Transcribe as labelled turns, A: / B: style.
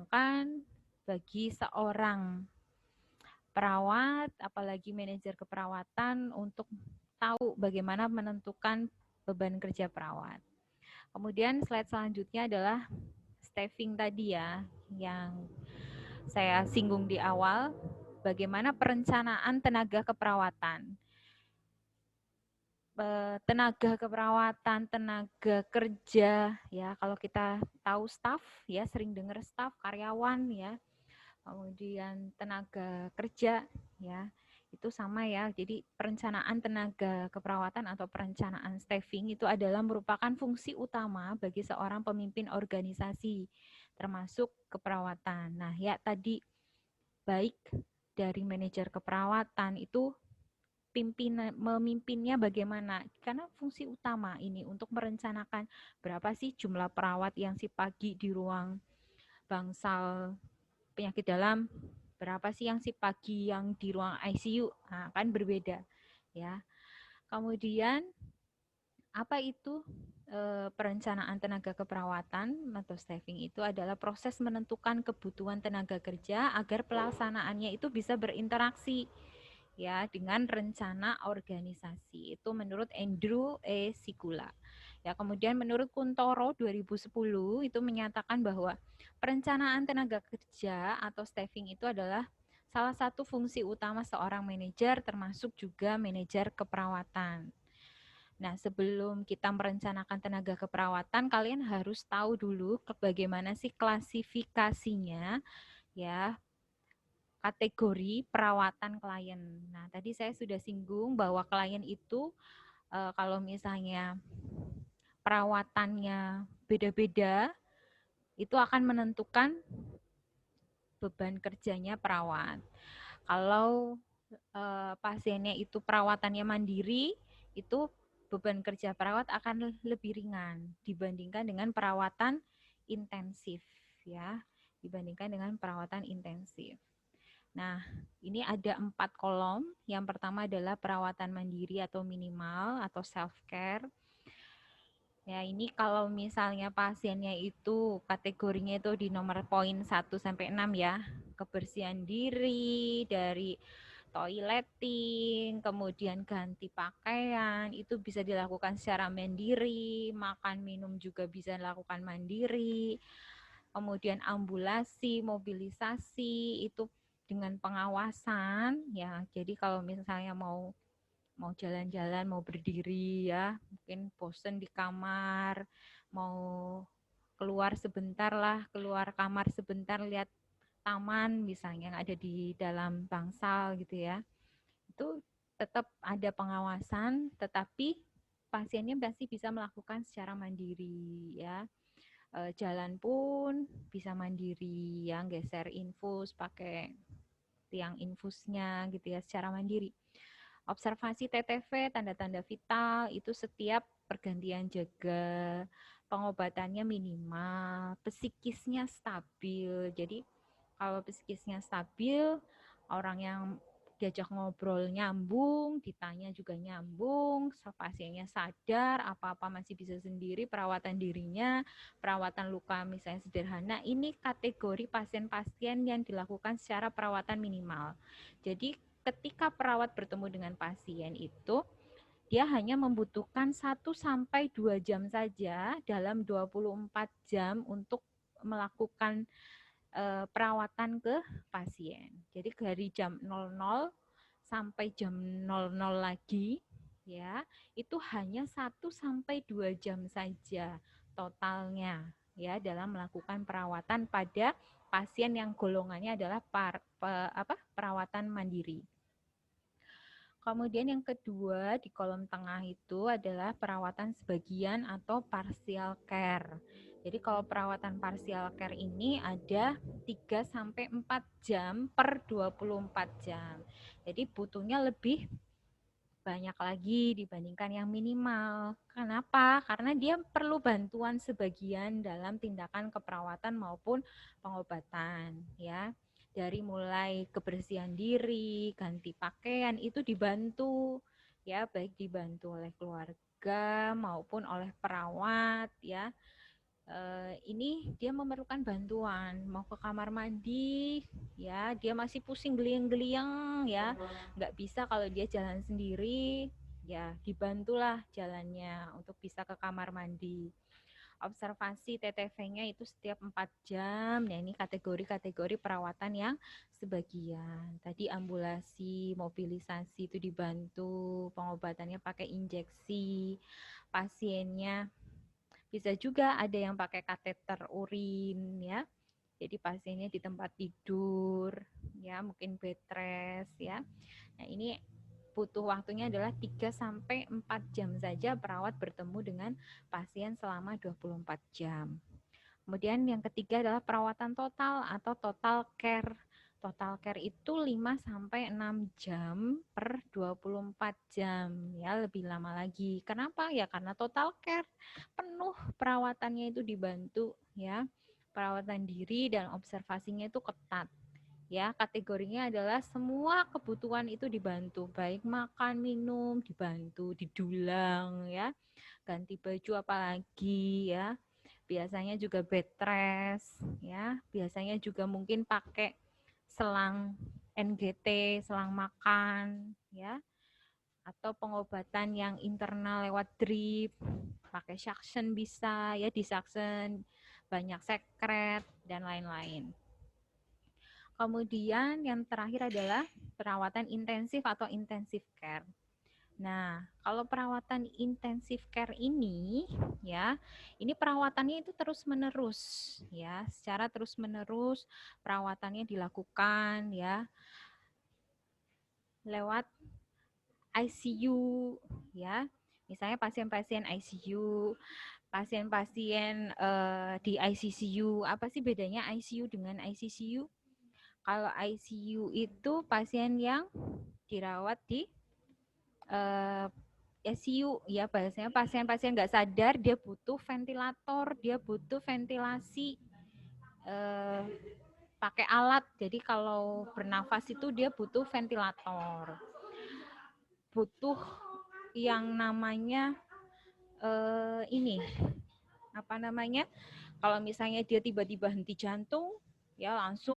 A: Sedangkan bagi seorang perawat, apalagi manajer keperawatan untuk tahu bagaimana menentukan beban kerja perawat. Kemudian slide selanjutnya adalah staffing tadi ya, yang saya singgung di awal, bagaimana perencanaan tenaga keperawatan. Tenaga keperawatan, tenaga kerja ya, kalau kita tahu staff ya, sering dengar staff, karyawan ya, kemudian tenaga kerja ya, itu sama ya. Jadi perencanaan tenaga keperawatan atau perencanaan staffing itu adalah merupakan fungsi utama bagi seorang pemimpin organisasi termasuk keperawatan. Nah ya, tadi baik dari manajer keperawatan itu memimpinnya bagaimana, karena fungsi utama ini untuk merencanakan berapa sih jumlah perawat yang si pagi di ruang bangsal penyakit dalam, berapa sih yang si pagi yang di ruang ICU, nah, kan berbeda ya. Kemudian apa itu perencanaan tenaga keperawatan atau staffing? Itu adalah proses menentukan kebutuhan tenaga kerja agar pelaksanaannya itu bisa berinteraksi ya dengan rencana organisasi. Itu menurut Andrew E. Sikula. Ya, kemudian menurut Kuntoro 2010 itu menyatakan bahwa perencanaan tenaga kerja atau staffing itu adalah salah satu fungsi utama seorang manajer termasuk juga manajer keperawatan. Nah, sebelum kita merencanakan tenaga keperawatan, kalian harus tahu dulu bagaimana sih klasifikasinya ya, kategori perawatan klien. Nah, tadi saya sudah singgung bahwa klien itu kalau misalnya perawatannya beda-beda, itu akan menentukan beban kerjanya perawat. Kalau pasiennya itu perawatannya mandiri, itu beban kerja perawat akan lebih ringan dibandingkan dengan perawatan intensif ya, dibandingkan dengan perawatan intensif. Nah, ini ada 4 kolom. Yang pertama adalah perawatan mandiri atau minimal atau self care. Ya, ini kalau misalnya pasiennya itu kategorinya itu di nomor poin 1 sampai 6 ya. Kebersihan diri, dari toileting, kemudian ganti pakaian, itu bisa dilakukan secara mandiri, makan minum juga bisa dilakukan mandiri. Kemudian ambulasi, mobilisasi itu dengan pengawasan ya. Jadi kalau misalnya mau jalan-jalan, mau berdiri ya, mungkin bosen di kamar, mau keluar sebentar lah, keluar kamar sebentar lihat taman misalnya yang ada di dalam bangsal gitu ya. Itu tetap ada pengawasan, tetapi pasiennya pasti bisa melakukan secara mandiri ya. Jalan pun bisa mandiri ya, geser infus pakai tiang infusnya gitu ya, secara mandiri. Observasi TTV, tanda-tanda vital, itu setiap pergantian jaga, pengobatannya minimal, psikisnya stabil. Jadi kalau psikisnya stabil, orang yang diajak ngobrol nyambung, ditanya juga nyambung, pasiennya sadar, apa-apa masih bisa sendiri, perawatan dirinya, perawatan luka misalnya sederhana, ini kategori pasien-pasien yang dilakukan secara perawatan minimal. Jadi ketika perawat bertemu dengan pasien itu, dia hanya membutuhkan 1-2 jam saja dalam 24 jam untuk melakukan perawatan ke pasien. Jadi dari jam 00 sampai jam 00 lagi ya, itu hanya 1-2 jam saja totalnya ya dalam melakukan perawatan pada pasien yang golongannya adalah perawatan mandiri. Kemudian yang kedua di kolom tengah itu adalah perawatan sebagian atau partial care. Jadi kalau perawatan partial care ini ada 3-4 jam per 24 jam. Jadi butuhnya lebih banyak lagi dibandingkan yang minimal. Kenapa? Karena dia perlu bantuan sebagian dalam tindakan keperawatan maupun pengobatan ya. Dari mulai kebersihan diri, ganti pakaian itu dibantu ya, baik dibantu oleh keluarga maupun oleh perawat ya. ini dia memerlukan bantuan, mau ke kamar mandi, ya dia masih pusing geliang-geliang, ya nggak bisa kalau dia jalan sendiri, ya dibantulah jalannya untuk bisa ke kamar mandi. Observasi TTV-nya itu setiap 4 jam. Nah, ini kategori-kategori perawatan yang sebagian. Tadi ambulasi, mobilisasi itu dibantu, pengobatannya pakai injeksi, pasiennya bisa juga ada yang pakai kateter urin, ya. Jadi pasiennya di tempat tidur, ya, mungkin bed rest, ya. Nah, ini butuh waktunya adalah 3 sampai 4 jam saja perawat bertemu dengan pasien selama 24 jam. Kemudian yang ketiga adalah perawatan total atau total care. Total care itu 5 sampai 6 jam per 24 jam, ya lebih lama lagi. Kenapa? Ya karena total care penuh perawatannya itu dibantu, ya. Perawatan diri dan observasinya itu ketat. Ya, kategorinya adalah semua kebutuhan itu dibantu, baik makan, minum dibantu, didulang, ya, ganti baju apalagi, ya. Biasanya juga bed rest, ya. Biasanya juga mungkin pakai selang NGT, selang makan, ya. Atau pengobatan yang internal lewat drip, pakai suction bisa, ya, di suction banyak sekret dan lain-lain. Kemudian yang terakhir adalah perawatan intensif atau intensive care. Nah, kalau perawatan intensive care ini, ya, ini perawatannya itu terus-menerus, ya, secara terus-menerus perawatannya dilakukan, ya, lewat ICU, ya. Misalnya pasien-pasien ICU, pasien-pasien di ICCU, apa sih bedanya ICU dengan ICCU? Kalau ICU itu pasien yang dirawat di ICU, ya, biasanya pasien-pasien nggak sadar, dia butuh ventilator, dia butuh ventilasi pakai alat. Jadi kalau bernafas itu dia butuh ventilator, butuh yang namanya ini apa namanya? Kalau misalnya dia tiba-tiba henti jantung, ya langsung